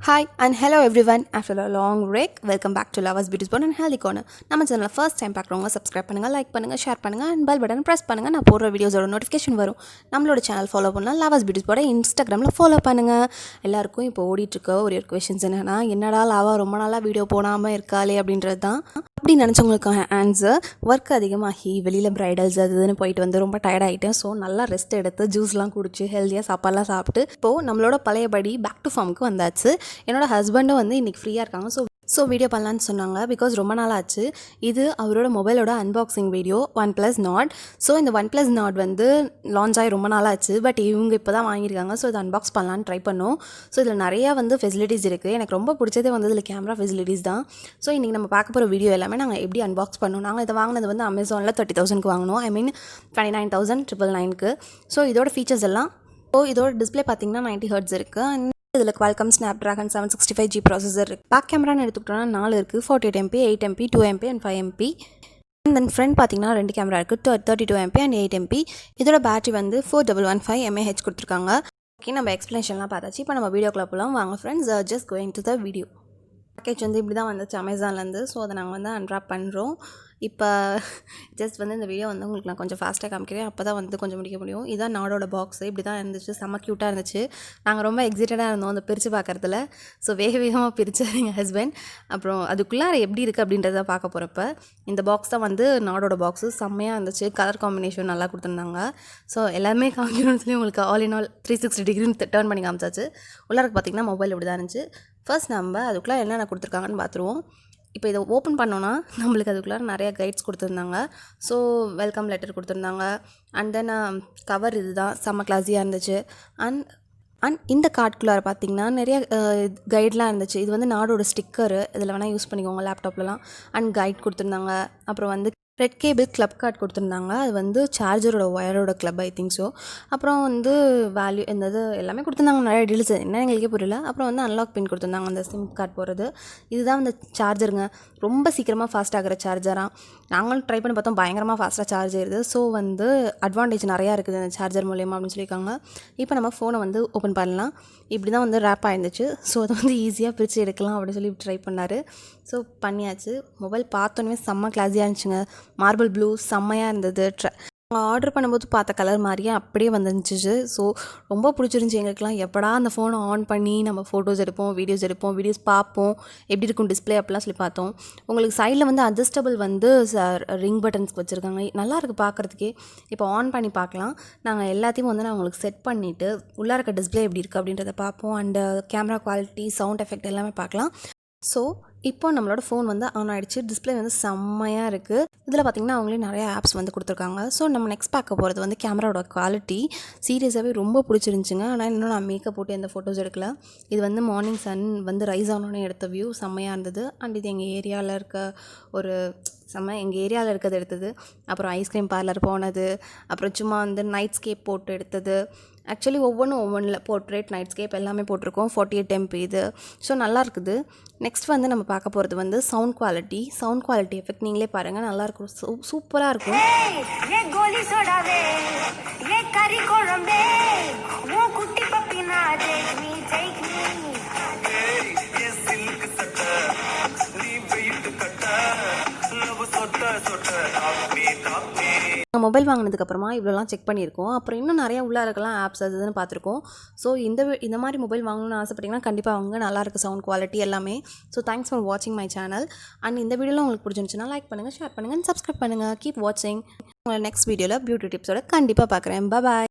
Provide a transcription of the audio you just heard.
Hi and hello everyone. After a long break, welcome back to Lovers Beauty Spot and Healthy Corner. நம்ம சேனலை first time பார்க்குறவங்க subscribe பண்ணுங்கள், like பண்ணுங்கள், share பண்ணுங்கள் and bell button press பண்ணுங்கள். நான் போடுற வீடியோஸோட நோட்டிஃபிகேஷன் வரும். நம்மளோட சேனல் ஃபாலோ பண்ணலாம். லவர்ஸ் பியூட்டி ஸ்பாட்டை இன்ஸ்டாகிராமில் ஃபாலோ பண்ணுங்கள். எல்லாருக்கும் இப்போ ஓடிட்டுருக்க ஒரு கொஷின்ஸ் என்னென்னா, என்னடா லாவா ரொம்ப நாளாக வீடியோ போடாமல் இருக்காளே அப்படின்றது தான். அப்படி நினச்சவங்களுக்கான ஆன்சர், ஒர்க் அதிகமாகி வெளியில் ப்ரைடல்ஸ் அதுன்னு போயிட்டு வந்து ரொம்ப டயர்டாகிட்டேன். ஸோ நல்லா ரெஸ்ட் எடுத்து ஜூஸ்லாம் குடிச்சு ஹெல்த்தியாக சாப்பாடுலாம் சாப்பிட்டு இப்போது நம்மளோட பழையபடி பேக் டு ஃபார்முக்கு வந்தாச்சு. என்னோடய ஹஸ்பண்டும் வந்து இன்றைக்கி ஃப்ரீயாக இருக்காங்க. ஸோ வீடியோ பண்ணலான்னு சொன்னாங்க. பிகாஸ் ரொம்ப நாள் ஆச்சு. இது அவரோட மொபைலோட unboxing video OnePlus Nord. So இந்த OnePlus Nord வந்து லான்ச் ஆகி ரொம்ப நாள் ஆச்சு. பட் இவங்க இப்போ தான் வாங்கியிருக்காங்க. ஸோ இதை அன்பாக்ஸ் பண்ணலான்னு ட்ரை பண்ணோம். ஸோ இதில் நிறையா வந்து ஃபெசிலிட்டிஸ் இருக்குது. எனக்கு ரொம்ப பிடிச்சதே வந்து இதில் கேமரா ஃபெசிலிட்டிஸ் தான். ஸோ இன்றைக்கி நம்ம பார்க்க போகிற வீடியோ எல்லாமே நாங்கள் எப்படி அன்பாக்ஸ் பண்ணோம். நாங்கள் இதை வாங்கினது வந்து அமேசானில் 30,000க்கு வாங்கினோம். ஐ மீன் 29,999க்கு. ஸோ இதோட ஃபீச்சர்ஸ் எல்லாம் இதோட டிஸ்பிளே பார்த்தீங்கன்னா 90 Hz இருக்குது. அண்ட் இதில் Qualcomm Snapdragon 765G ப்ராசஸர் இருக்குது. பேக் கேமரான்னு எடுத்துக்கிட்டோன்னா 4 இருக்குது. 48 MP, 8 MP, 2 MP and 5 MP. And then front பார்த்தீங்கன்னா 2 கேமரா இருக்குது. 32 MP அண்ட் 8 MP. இதோட பேட்டரி வந்து 4115 mAh கொடுத்துருக்காங்க. ஓகே, நம்ம எக்ஸ்ப்ளனேஷன்லாம் பார்த்தாச்சு. இப்போ நம்ம வீடியோக்குள்ள போகலாம். வாங்க friends, just going to the video. Package வந்து இப்படி தான் வந்துச்சு அமேசான்லேருந்து. ஸோ அதை நாங்கள் வந்து அன்ராப் பண்ணுறோம். இப்போ ஜஸ்ட் வந்து இந்த வீடியோ வந்து உங்களுக்கு நான் கொஞ்சம் ஃபாஸ்ட்டாக காமிக்கிறேன். அப்போ தான் வந்து கொஞ்சம் முடிக்க முடியும். இதுதான் நாடோட பாக்ஸு. இப்படி தான் இருந்துச்சு. செம்ம க்யூட்டாக இருந்துச்சு. நாங்கள் ரொம்ப எக்ஸைட்டடாக இருந்தோம் அந்த பிரித்து பார்க்குறதுல. ஸோ வேகமாக பிரித்தார் எங்கள் ஹஸ்பண்ட். அப்புறம் அதுக்குள்ளார எப்படி இருக்குது அப்படின்றத பார்க்க போகிறப்ப இந்த பாக்ஸ் தான் வந்து நாடோட பாக்ஸு. செம்மையாக இருந்துச்சு. கலர் காம்பினேஷன் நல்லா கொடுத்துருந்தாங்க. ஸோ எல்லாமே காமிக்கணும்னு சொல்லி உங்களுக்கு all in all 360 degree turn பண்ணி காமிச்சாச்சு. உள்ளாருக்கு பார்த்திங்கன்னா மொபைல் இப்படி தான் இருந்துச்சு. ஃபர்ஸ்ட் நம்ம அதுக்குள்ளே என்னென்ன கொடுத்துருக்காங்கன்னு பார்த்துருவோம். இப்போ இதை ஓப்பன் பண்ணோன்னா நம்மளுக்கு அதுக்குள்ளே நிறையா கைட்ஸ் கொடுத்துருந்தாங்க. ஸோ வெல்கம் லெட்டர் கொடுத்துருந்தாங்க. அண்ட் தென் கவர் இது தான் செம்ம கிளாஸியாக இருந்துச்சு. அண்ட் இந்த கார்டுக்குள்ளார பார்த்திங்கன்னா நிறைய கைட்லாம் இருந்துச்சு. இது வந்து நாடோட ஸ்டிக்கரு. இதில் வேணால் யூஸ் பண்ணிக்கோங்க லேப்டாப்லலாம். அண்ட் கைட் கொடுத்துருந்தாங்க. அப்புறம் வந்து ரெட் கேபிள் கிளப் கார்டு கொடுத்துருந்தாங்க. அது வந்து சார்ஜரோட ஒயரோட கிளப், ஐ திங்க் ஸோ. அப்புறம் வந்து வேல்யூ இந்த எல்லாமே கொடுத்துருந்தாங்க. நிறைய டீல்ஸ் என்ன எங்களுக்கே புரியல. அப்புறம் வந்து அன்லாக் பின் கொடுத்துருந்தாங்க அந்த சிம் கார்டு போகிறது. இதுதான் அந்த சார்ஜருங்க. ரொம்ப சீக்கிரமாக ஃபாஸ்ட் ஆகிற சார்ஜராக. நாங்களும் ட்ரை பண்ணி பார்த்தோம். பயங்கரமாக ஃபாஸ்ட்டாக சார்ஜ் ஆயிடுது. ஸோ வந்து அட்வான்டேஜ் நிறையா இருக்குது அந்த சார்ஜர் மூலயமா அப்படின்னு சொல்லியிருக்காங்க. இப்போ நம்ம ஃபோனை வந்து ஓப்பன் பண்ணலாம். இப்படி தான் வந்து ரேப் ஆயிருந்துச்சு. ஸோ அதை வந்து ஈஸியாக பிரித்து எடுக்கலாம் அப்படின்னு சொல்லி ட்ரை பண்ணார். ஸோ பண்ணியாச்சு. மொபைல் பார்த்தோன்னே செம்ம கிளாஸியாக இருந்துச்சுங்க. மார்பிள் ப்ளூ செம்மையாக இருந்தது. ஆர்டர் பண்ணும்போது பார்த்த கலர் மாதிரியே அப்படியே வந்துருந்துச்சு. ஸோ ரொம்ப பிடிச்சிருந்துச்சி எங்களுக்குலாம். எப்படா அந்த ஃபோனை ஆன் பண்ணி நம்ம ஃபோட்டோஸ் எடுப்போம், வீடியோஸ் பார்ப்போம், எப்படி இருக்கும் டிஸ்பிளே அப்படிலாம் சொல்லி பார்த்தோம். உங்களுக்கு சைடில் வந்து அட்ஜஸ்டபிள் வந்து ரிங் பட்டன்ஸ்க்கு வச்சுருக்காங்க. நல்லாயிருக்கு பார்க்குறதுக்கே. இப்போ ஆன் பண்ணி பார்க்கலாம். நாங்கள் எல்லாத்தையும் வந்து நான் உங்களுக்கு செட் பண்ணிவிட்டு உள்ளே இருக்க டிஸ்பிளே எப்படி இருக்குது அப்படின்றத பார்ப்போம். And camera quality, sound effect எல்லாமே பார்க்கலாம். ஸோ இப்போ நம்மளோட ஃபோன் வந்து ஆன் ஆகிடுச்சு. டிஸ்பிளே வந்து செம்மையாக இருக்குது. இதில் பார்த்திங்கன்னா அவங்களே நிறைய ஆப்ஸ் வந்து கொடுத்துருக்காங்க. ஸோ நம்ம நெக்ஸ்ட் பார்க்க போகிறது வந்து கேமராவோட குவாலிட்டி. சீரியஸாகவே ரொம்ப பிடிச்சிருந்துச்சுங்க. ஆனால் இன்னும் நான் மேக்கப் போட்டு எந்த ஃபோட்டோஸ் எடுக்கல. இது வந்து மார்னிங் சன் வந்து ரைஸ் ஆனோன்னு எடுத்த வியூ செம்மையாக இருந்தது. அண்ட் இது எங்கள் ஏரியாவில் இருக்க ஒரு எங்கள் ஏரியாவில் இருக்கிறது எடுத்தது. அப்புறம் ஐஸ்கிரீம் பார்லர் போனது. அப்புறம் சும்மா வந்து நைட் ஸ்கேப் போட்டு எடுத்தது. ஆக்சுவலி ஒவ்வொன்றில் போர்ட்ரேட், நைட் ஸ்கேப் எல்லாமே போட்டிருக்கோம். 48 MP இது. ஸோ நல்லா இருக்குது. நெக்ஸ்ட் வந்து நம்ம பார்க்க போகிறது வந்து சவுண்ட் குவாலிட்டி எஃபெக்ட் நீங்களே பாருங்கள். நல்லாயிருக்கும். சூப்பராக இருக்கும். மொபைல் வாங்கினதுக்கப்புறமா இவ்வளோலாம் செக் பண்ணியிருக்கோம். அப்புறம் இன்னும் நிறையா உள்ளே இருக்கலாம் ஆப்ஸ் அதுன்னு பார்த்துருக்கோம். ஸோ இந்த மாதிரி மொபைல் வாங்கணும்னு ஆசைப்பட்டீங்கன்னா கண்டிப்பாக வாங்க. நல்லாயிருக்கு சவுண்ட் குவாலிட்டி எல்லாமே. ஸோ தேங்க்ஸ் ஃபார் வாட்சிங் மை சேனல். அண்ட் இந்த வீடியோலாம் உங்களுக்கு பிடிச்சிருந்துச்சுன்னா லைக் பண்ணுங்கள், ஷேர் பண்ணுங்கள், சப்ஸ்கிரைப் பண்ணுங்கள். கீப் வாட்சிங். உங்களை நெக்ஸ்ட் வீடியோவில் பியூட்டி டிப்ஸோட கண்டிப்பாக பார்க்குறேன். பாய்.